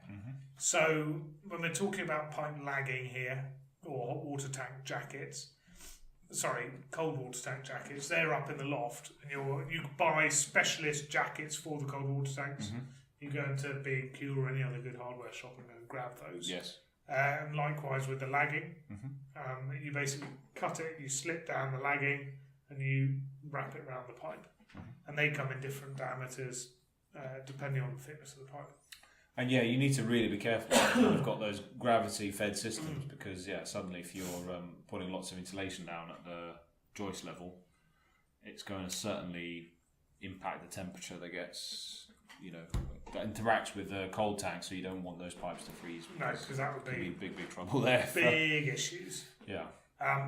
So when we're talking about pipe lagging here, or hot water tank jackets, cold water tank jackets, they're up in the loft, and you buy specialist jackets for the cold water tanks. You go into B&Q or any other good hardware shop and go and grab those. Yes. And likewise with the lagging, you basically cut it, you slip down the lagging, and you wrap it around the pipe. And they come in different diameters depending on the thickness of the pipe. And you need to really be careful when you've got those gravity-fed systems because suddenly if you're putting lots of insulation down at the joist level, it's going to certainly impact the temperature that gets that interacts with the cold tank, so you don't want those pipes to freeze. No, because that would be big trouble there. Big issues. Yeah.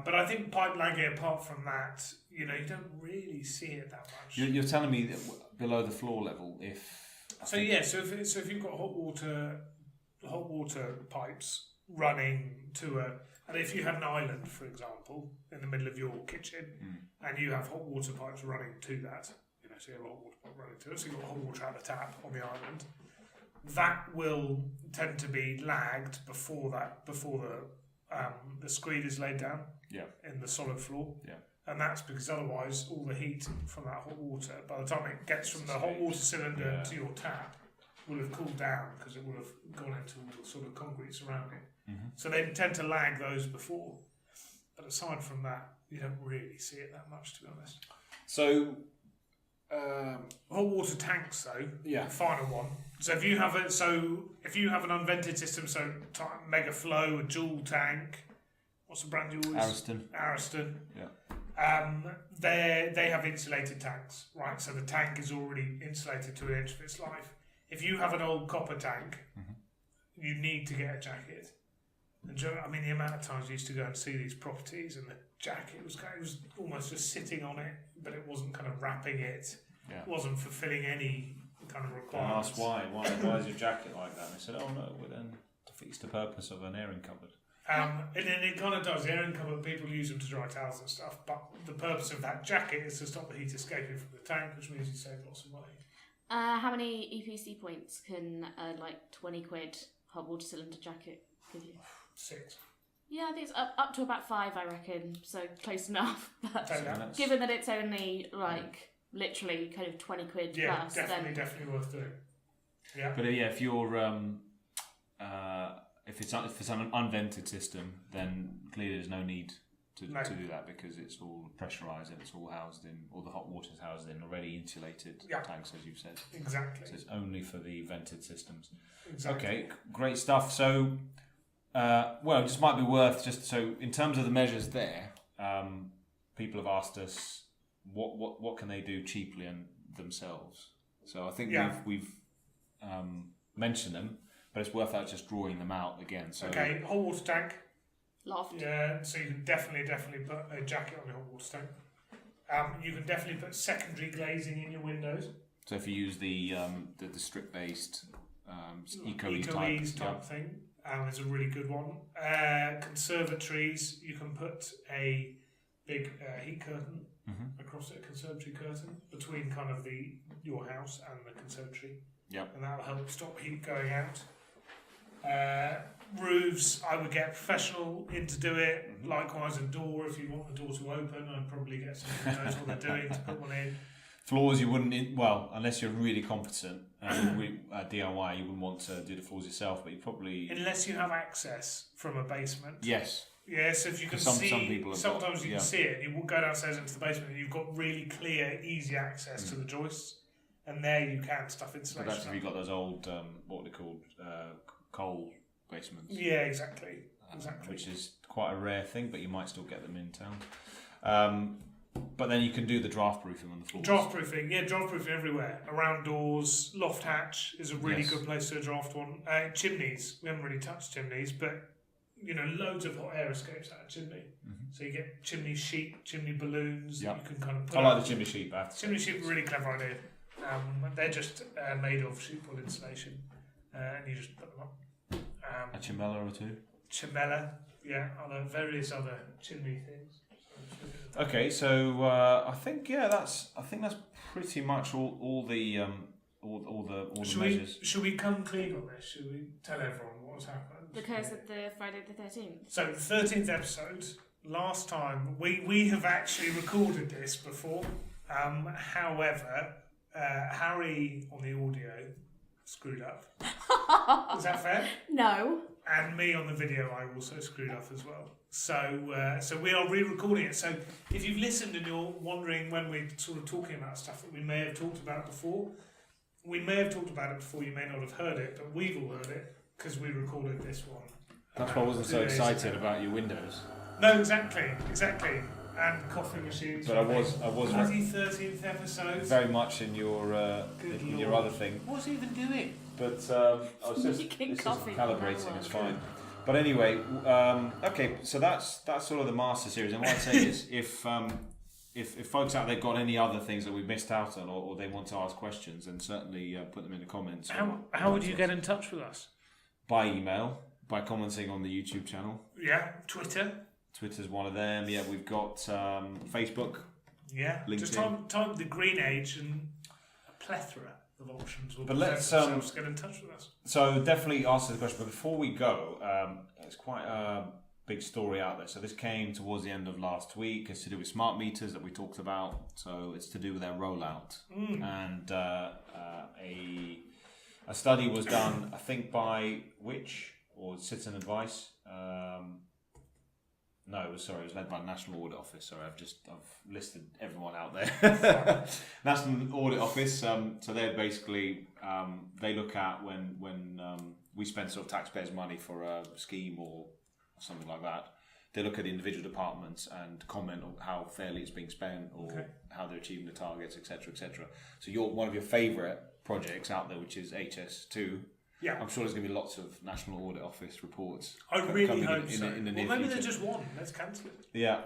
But I think pipe lagging, apart from that, you don't really see it that much. You're telling me that below the floor level, so if you've got hot water pipes running to and if you had an island, for example, in the middle of your kitchen, and you have hot water pipes running to that, so you have a hot water pipe running to it, so you've got hot water at the tap on the island, that will tend to be lagged before the screed is laid down in the solid floor. Yeah. And that's because otherwise all the heat from that hot water, by the time it gets from the hot water cylinder to your tap, will have cooled down because it will have gone into all the sort of concrete surrounding. Mm-hmm. So they tend to lag those before. But aside from that, you don't really see it that much, to be honest. So, hot water tanks, though, the final one. So if you have an unvented system, so Mega Flow, a dual tank, what's the brand you always? Ariston. Yeah. They have insulated tanks, right? So the tank is already insulated to an inch of its life. If you have an old copper tank, you need to get a jacket. And the amount of times I used to go and see these properties, and the jacket was almost just sitting on it, but it wasn't kind of wrapping it. Yeah. It wasn't fulfilling any kind of requirements. I asked why is your jacket like that? And they said, oh no, well then defeats the purpose of an airing cupboard. And then it kind of does. The airing cupboard, people use them to dry towels and stuff, but the purpose of that jacket is to stop the heat escaping from the tank, which means you save lots of money. How many EPC points can £20 hot water cylinder jacket give you? 6. Yeah, I think it's up to about 5, I reckon. So close enough. But given that it's only literally kind of £20 plus, definitely worth doing. Yeah. But if you're if it's an unvented system, then clearly there's no need to do that because it's all pressurised and it's all housed in, all the hot water's housed in already insulated tanks, as you've said. Exactly. So it's only for the vented systems. Exactly. Okay, great stuff. So, it just might be worth so in terms of the measures there, people have asked us what can they do cheaply and themselves. So I think we've mentioned them, but it's worth just drawing them out again. So hot water tank. Loft. Yeah, so you can definitely put a jacket on your hot water tank. You can definitely put secondary glazing in your windows. So if you use the strip-based eco-ease type thing, is a really good one. Conservatories, you can put a big heat curtain across it, a conservatory curtain, between kind of your house and the conservatory. Yep. And that will help stop heat going out. Roofs, I would get a professional in to do it. Likewise, a door, if you want the door to open, I'd probably get someone who knows what they're doing to put one in. Floors, you wouldn't, unless you're really competent DIY, you wouldn't want to do the floors yourself, but you probably... Unless you have access from a basement. Yes. Yes, if you can see, sometimes you can see it. You will go downstairs into the basement and you've got really clear, easy access to the joists, and there you can stuff insulation. But that's if you've got those old, what are they called, coal basements. Yeah, exactly. Which is quite a rare thing, but you might still get them in town. But then you can do the draft proofing on the floors. Draft proofing everywhere. Around doors, loft hatch is a really good place to draft one. Chimneys, we haven't really touched chimneys, but loads of hot air escapes out of chimney. So you get chimney sheet, chimney balloons. That you can kind of put. I like the chimney sheet. Chimney sheet, really clever idea. They're just made of sheet wool insulation, and you just put them up. A chimella or two. Chimella, various other chimney things. Okay, so I think that's pretty much all the measures. Should we come clean on this? Should we tell everyone what's happened? Because of the Friday the 13th. So the 13th episode. Last time we have actually recorded this before. However, Harry on the audio screwed up. Is that fair? No. And me on the video, I also screwed up as well. So we are re-recording it. So if you've listened and you're wondering when we're sort of talking about stuff that we may have talked about before, we may have talked about it before, you may not have heard it, but we've all heard it because we recorded this one. That's why I wasn't so excited about your windows. No, exactly. and coffee machines. But I was bloody 13th episode. very much in your other thing. What's he even doing? But I was just calibrating. It's fine. But anyway, okay. So that's sort of the master series. And what I'd say is, if folks out there got any other things that we missed out on, or they want to ask questions, then certainly put them in the comments. How would you get in touch with us? By email, by commenting on the YouTube channel. Yeah, Twitter. Twitter's one of them. Yeah, we've got Facebook. Yeah, LinkedIn. Just type the Green Age and a plethora of options. But let's get in touch with us. So definitely ask the question. But before we go, it's quite a big story out there. So this came towards the end of last week. It's to do with smart meters that we talked about. So it's to do with their rollout. And a study was done, I think, by which or Citizen Advice. No, it was led by the National Audit Office. Sorry, I've listed everyone out there. National Audit Office. So they're basically they look at when we spend sort of taxpayers' money for a scheme or something like that. They look at the individual departments and comment on how fairly it's being spent or how they're achieving the targets, etc., etc. So one of your favourite projects out there, which is HS2. Yeah, I'm sure there's going to be lots of National Audit Office reports. I really hope so. In the near maybe future. they're just one. Let's cancel it. Yeah.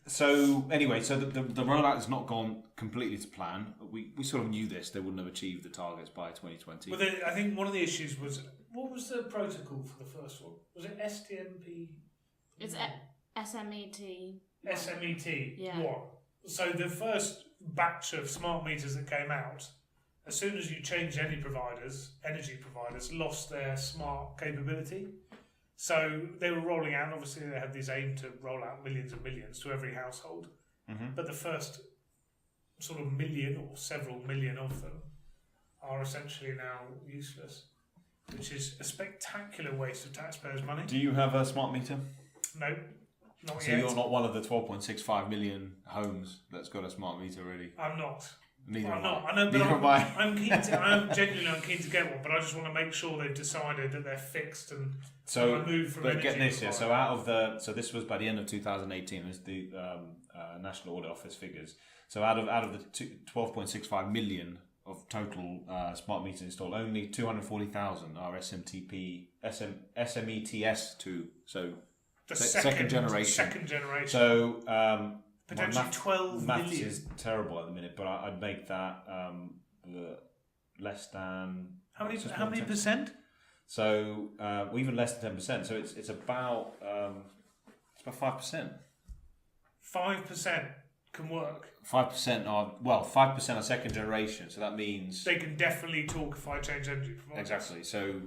So anyway, the rollout has not gone completely to plan. We sort of knew this. They wouldn't have achieved the targets by 2020. Well, I think one of the issues was, what was the protocol for the first one? Was it STMP? It's SMET. SMET. Yeah. What? So the first batch of smart meters that came out, as soon as you changed energy providers lost their smart capability. So they were rolling out, obviously they had this aim to roll out millions and millions to every household. But the first sort of million or several million of them are essentially now useless, which is a spectacular waste of taxpayers' money. Do you have a smart meter? No, not yet. So you're not one of the 12.65 million homes that's got a smart meter already? I'm not. Neither am I know, but I'm keen to. I'm keen to get one, but I just want to make sure they've decided that they're fixed and so. Move from but get this here. So this was by the end of 2018. As the National Audit Office figures. So out of the 12.65 million of total smart meters installed, only 240,000 are SMETS2. So the second generation. Second generation. So. Potentially 12 maths million. is terrible at the minute, but I'd make that less than how many percent? So even less than 10%. So it's about 5%. 5% can work. 5% are second generation. So that means they can definitely talk if I change energy providers. Exactly. So.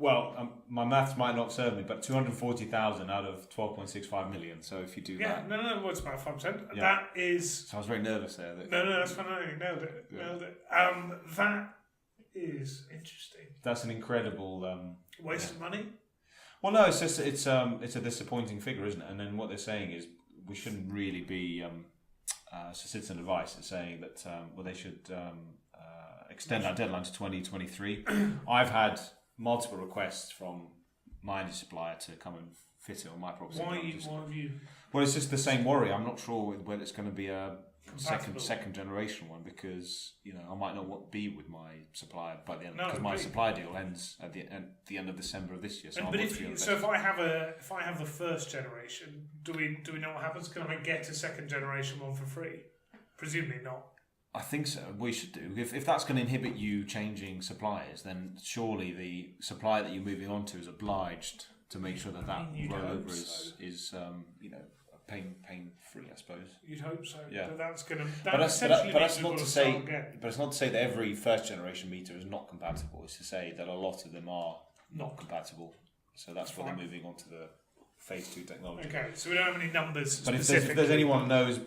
Well, my maths might not serve me, but 240,000 out of 12.65 million. So if you do that... No, well, it's about 5%. Yeah. That is... So I was very nervous there. No, that's fine. You nailed it. That is interesting. That's an incredible... waste of money? Well, no, it's just it's a disappointing figure, isn't it? And then what they're saying is we shouldn't really be... Citizen Advice is saying that they should extend our deadline to 2023. I've had multiple requests from my energy supplier to come and fit it on my property. Why have you? Well, it's just the same worry. I'm not sure whether it's going to be a second generation one because I might not be with my supplier by the end because my supply deal ends at the end of December of this year. So if I have the first generation, do we know what happens? Can I get a second generation one for free? Presumably not. I think so. We should do. If that's going to inhibit you changing suppliers, then surely the supplier that you're moving on to is obliged to make sure that rollover is pain free. I suppose you'd hope so. Yeah, but that's going to. But that's not to say. But it's not to say that every first generation meter is not compatible. It's to say that a lot of them are not compatible. So that's why they're moving on to the phase 2 technology. Okay, so we don't have any numbers. But if there's anyone who knows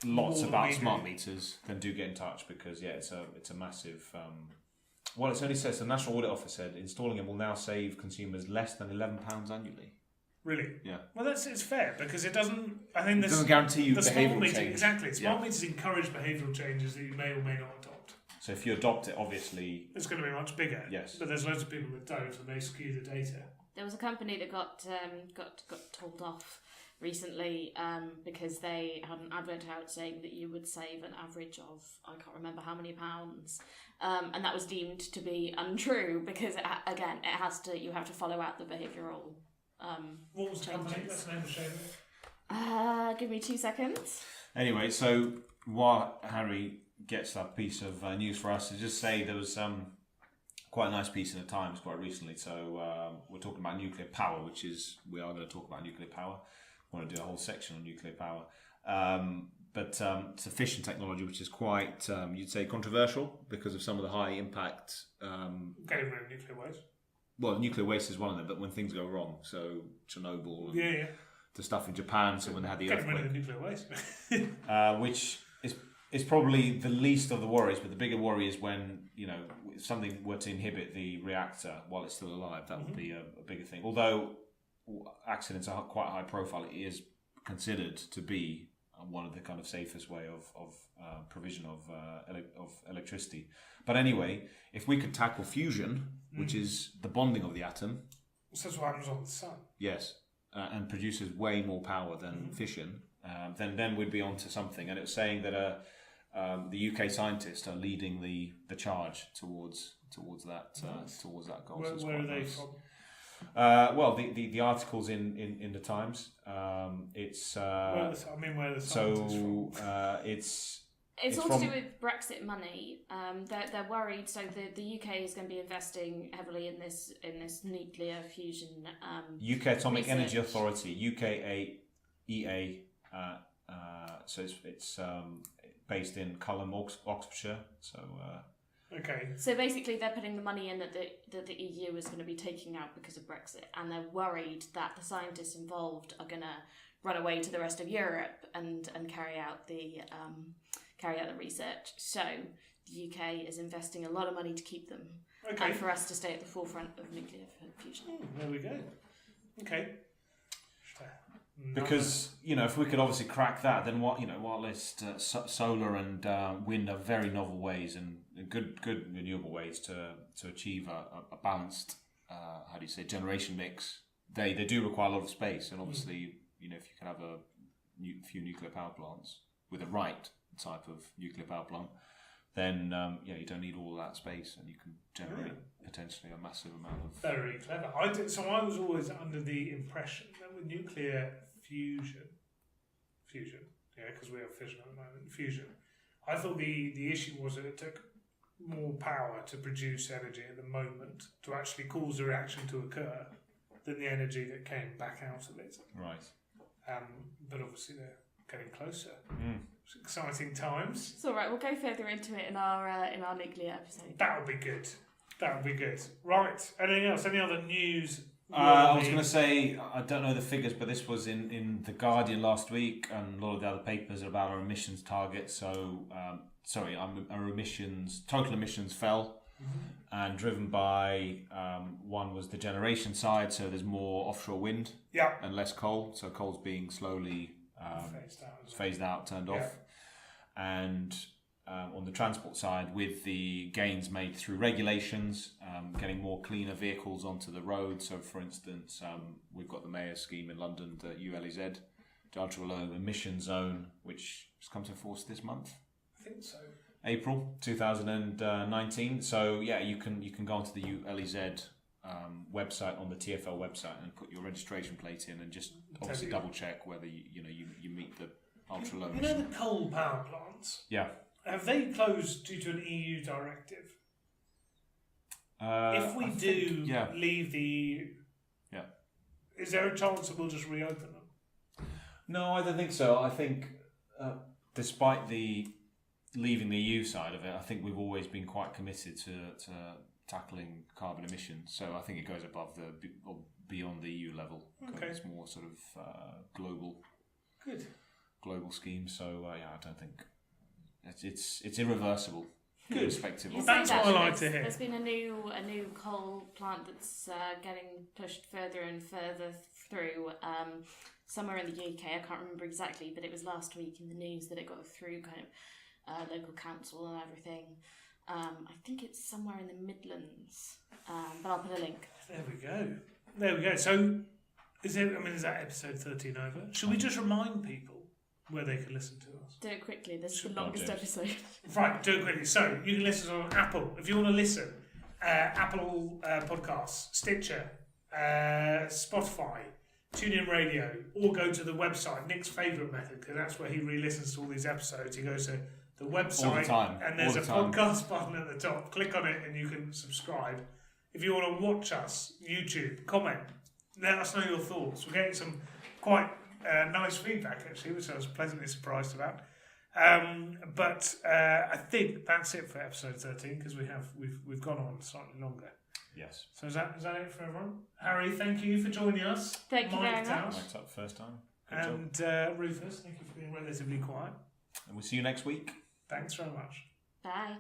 lots about smart meters, then do get in touch because it's a massive. Well, it only says the National Audit Office said installing it will now save consumers less than £11 annually. Really? Yeah. Well, it's fair because it doesn't. I think it doesn't guarantee you behavioural change. Exactly. Smart meters encourage behavioural changes that you may or may not adopt. So if you adopt it, obviously it's going to be much bigger. Yes. But there's loads of people that don't, and they skew the data. There was a company that got told off recently because they had an advert out saying that you would save an average of, I can't remember how many pounds, and that was deemed to be untrue because it has to, you have to follow out the behavioural what was the company? changes. That's the name of the show. Give me 2 seconds. Anyway, so while Harry gets that piece of news for us, to just say there was quite a nice piece in the Times quite recently. So we're talking about nuclear power, we are going to talk about nuclear power. I want to do a whole section on nuclear power. But it's a fission technology which is quite, you'd say, controversial because of some of the high impact... Getting rid of nuclear waste. Well, nuclear waste is one of them, but when things go wrong, so Chernobyl and the stuff in Japan, so when they had the Getting earthquake... rid of the nuclear waste. which is probably the least of the worries, but the bigger worry is when, if something were to inhibit the reactor while it's still alive, that would be a bigger thing. Although accidents are quite high profile, it is considered to be one of the kind of safest way of provision of electricity. But anyway, if we could tackle fusion, which is the bonding of the atom, So that's what happens on the sun. yes, and produces way more power than fission, then we'd be onto something. And it was saying that the UK scientists are leading the charge towards that towards that goal. Where are they from? Well, the articles in the Times. It's Where are the scientists from? It's all from, to do with Brexit money. They're worried. So the UK is going to be investing heavily in this nuclear fusion. UK Atomic research. Energy Authority, UKEA. So it's based in Culham, Oxfordshire. So. Okay. So basically, they're putting the money in that the EU is going to be taking out because of Brexit, and they're worried that the scientists involved are going to run away to the rest of Europe and carry out the research. So the UK is investing a lot of money to keep them, and for us to stay at the forefront of nuclear fusion. There we go. Okay. Because if we could obviously crack that, then while solar and wind are very novel ways and good renewable ways to achieve a balanced generation mix, they do require a lot of space. And obviously, if you can have a few nuclear power plants with the right type of nuclear power plant, then you don't need all that space, and you can generate potentially a massive amount of... Very clever. I was always under the impression that with nuclear fusion, because we have fission at the moment, fusion, I thought the issue was that it took more power to produce energy at the moment to actually cause the reaction to occur than the energy that came back out of it. Right. But obviously they're getting closer. It's exciting times. It's all right. We'll go further into it in our nuclear episode. That would be good. Right. Anything else? Any other news? I was going to say, I don't know the figures, but this was in The Guardian last week, and a lot of the other papers about our emissions targets. So, our total emissions fell, and driven by, one was the generation side, so there's more offshore wind and less coal. So coal's being slowly phased out, turned off. And on the transport side, with the gains made through regulations, getting more cleaner vehicles onto the road. So, for instance, we've got the mayor's scheme in London, the ULEZ, the Ultra Low Emission Zone, which has come to force this month. I think so. April 2019. So, you can go onto the ULEZ website, on the TfL website, and put your registration plate in, and just obviously double check whether you meet the ultra low emission. The coal power plants? Yeah. Have they closed due to an EU directive? If we leave the... Yeah. Is there a chance that we'll just reopen them? No, I don't think so. I think despite the leaving the EU side of it, I think we've always been quite committed to tackling carbon emissions. So I think it goes above or beyond the EU level. Okay. It's more sort of global scheme. So I don't think it's irreversible. Good. Irrespective of That's what I like to hear. There's been a new coal plant that's getting pushed further and further through. Somewhere in the UK, I can't remember exactly, but it was last week in the news that it got through kind of local council and everything. I think it's somewhere in the Midlands, but I'll put a link. There we go. So Is that episode 13 over? Should we just remind people where they can listen to us? Do it quickly. This is the longest episode. Right, do it quickly. So you can listen on Apple. If you want to listen, Apple Podcasts, Stitcher, Spotify, TuneIn Radio, or go to the website, Nick's favourite method, because that's where he re-listens to all these episodes. He goes to the website, all the time. And there's a podcast button at the top. Click on it and you can subscribe. If you want to watch us, YouTube, comment. Let us know your thoughts. We're getting some quite nice feedback, actually, which I was pleasantly surprised about. But I think that's it for episode 13, because we've gone on slightly longer. Yes. So is that it for everyone? Harry, thank you for joining us. Thank you very much. Mic'd up first time. And Rufus, thank you for being relatively quiet. And we'll see you next week. Thanks very much. Bye.